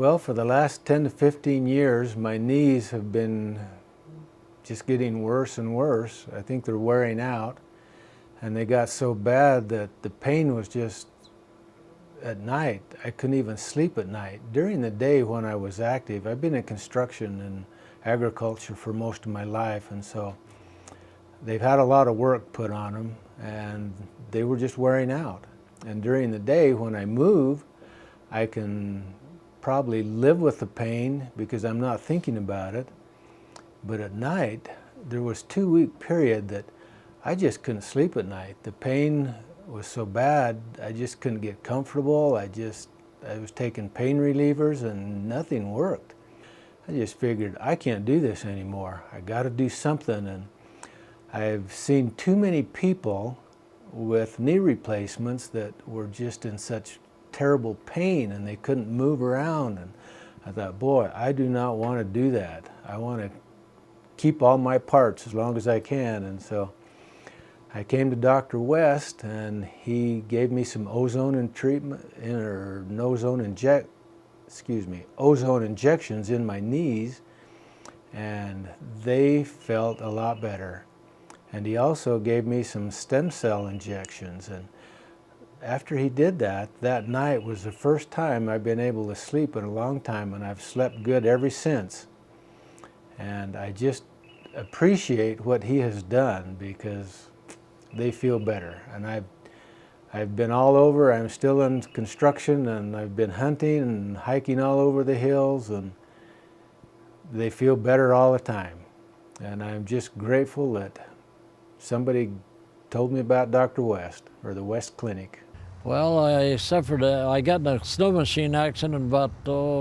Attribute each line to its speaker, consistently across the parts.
Speaker 1: Well, for the last 10 to 15 years, my knees have been just getting worse and worse. I think they're wearing out, and they got so bad that the pain was just at night. I couldn't even sleep at night. During the day when I was active, I've been in construction and agriculture for most of my life, and so they've had a lot of work put on them, and they were just wearing out. And during the day when I move, I can probably live with the pain because I'm not thinking about it. But at night, there was a 2-week period that I just couldn't sleep at night. The pain was so bad, I just couldn't get comfortable. I was taking pain relievers and nothing worked. I just figured, I can't do this anymore. I got to do something. And I've seen too many people with knee replacements that were just in such terrible pain and they couldn't move around. And I thought, boy, I do not want to do that. I want to keep all my parts as long as I can. And so I came to Dr. West, and he gave me some ozone ozone injections in my knees, and they felt a lot better. And he also gave me some stem cell injections. And after he did that, that night was the first time I've been able to sleep in a long time, and I've slept good ever since. And I just appreciate what he has done because they feel better. And I've been all over. I'm still in construction, and I've been hunting and hiking all over the hills, and they feel better all the time. And I'm just grateful that somebody told me about Dr. West, or the West Clinic.
Speaker 2: Well, I got in a snow machine accident about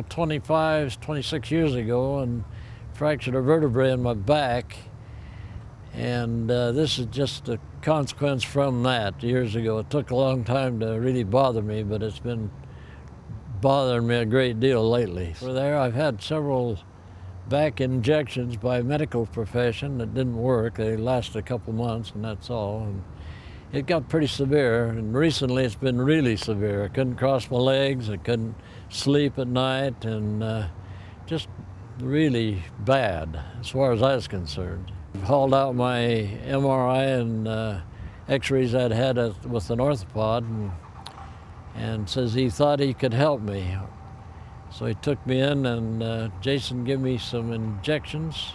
Speaker 2: 26 years ago and fractured a vertebrae in my back. And this is just a consequence from that years ago. It took a long time to really bother me, but it's been bothering me a great deal lately. For there, I've had several back injections by medical profession that didn't work. They lasted a couple months, and that's all. And it got pretty severe, and recently it's been really severe. I couldn't cross my legs, I couldn't sleep at night, and just really bad as far as I was concerned. Hauled out my MRI and x-rays I'd had with an orthopod, and says he thought he could help me. So he took me in, and Jason gave me some injections,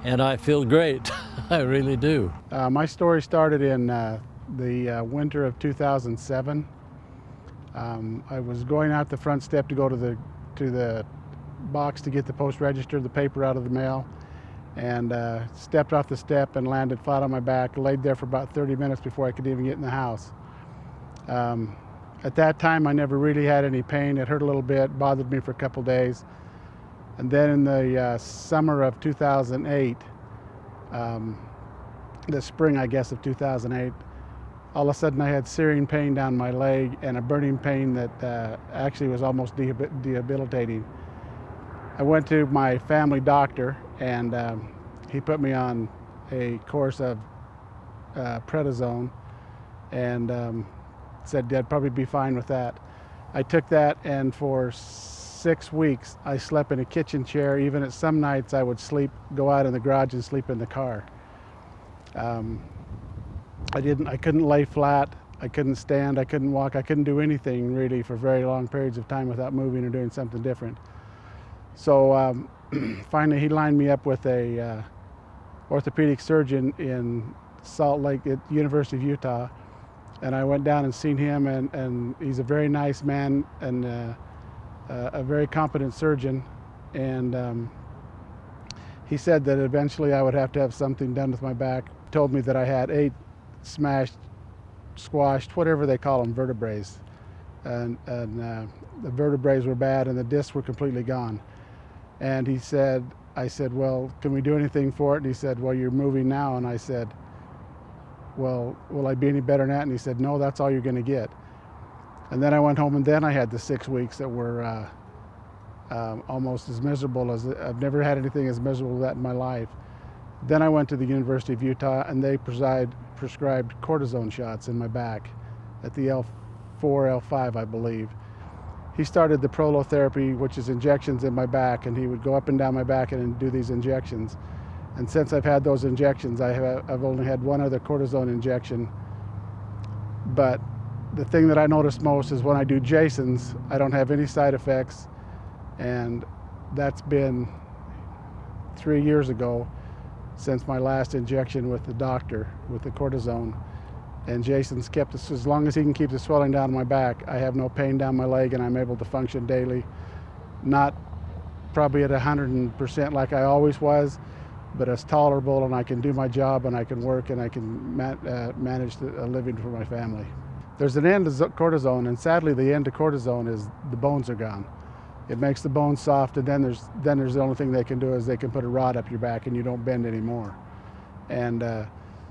Speaker 2: and I feel great. I really do.
Speaker 3: My story started in the winter of 2007. I was going out the front step to go to the box to get the post register, the paper out of the mail, and stepped off the step and landed flat on my back, laid there for about 30 minutes before I could even get in the house. At that time, I never really had any pain. It hurt a little bit, bothered me for a couple days. And then in the summer of 2008, the spring, I guess, of 2008, all of a sudden I had searing pain down my leg and a burning pain that actually was almost debilitating. I went to my family doctor, and he put me on a course of prednisone, and said I'd probably be fine with that. I took that, and for 6 weeks I slept in a kitchen chair. Even at some nights I would go out in the garage and sleep in the car. I couldn't lay flat, I couldn't stand, I couldn't walk, I couldn't do anything really for very long periods of time without moving or doing something different. So finally he lined me up with a orthopedic surgeon in Salt Lake at University of Utah, and I went down and seen him, and he's a very nice man and a very competent surgeon, and he said that eventually I would have to have something done with my back. Told me that I had 8 smashed, squashed, whatever they call them, vertebrae, and the vertebrae were bad and the discs were completely gone. And I said, well, can we do anything for it? And he said, well, you're moving now. And I said, well, will I be any better than that? And he said, no, that's all you're going to get. And then I went home, and then I had the 6 weeks that were almost as miserable as, I've never had anything as miserable as that in my life. Then I went to the University of Utah, and they prescribed cortisone shots in my back at the L4, L5, I believe. he started the prolotherapy, which is injections in my back, and he would go up and down my back and do these injections. And since I've had those injections, I've only had one other cortisone injection. But the thing that I notice most is when I do Jason's, I don't have any side effects, and that's been 3 years ago since my last injection with the doctor with the cortisone. And Jason's kept us, as long as he can keep the swelling down my back, I have no pain down my leg and I'm able to function daily. Not probably at 100% like I always was, but it's tolerable, and I can do my job and I can work and I can manage a living for my family. There's an end to cortisone, and sadly the end to cortisone is the bones are gone. It makes the bones soft, and then there's the only thing they can do is they can put a rod up your back and you don't bend anymore. And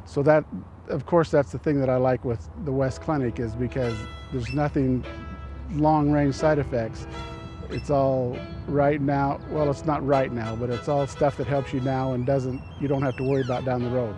Speaker 3: so that, of course, that's the thing that I like with the West Clinic, is because there's nothing long-range side effects. It's all right now. Well, it's not right now, but it's all stuff that helps you now and you don't have to worry about down the road.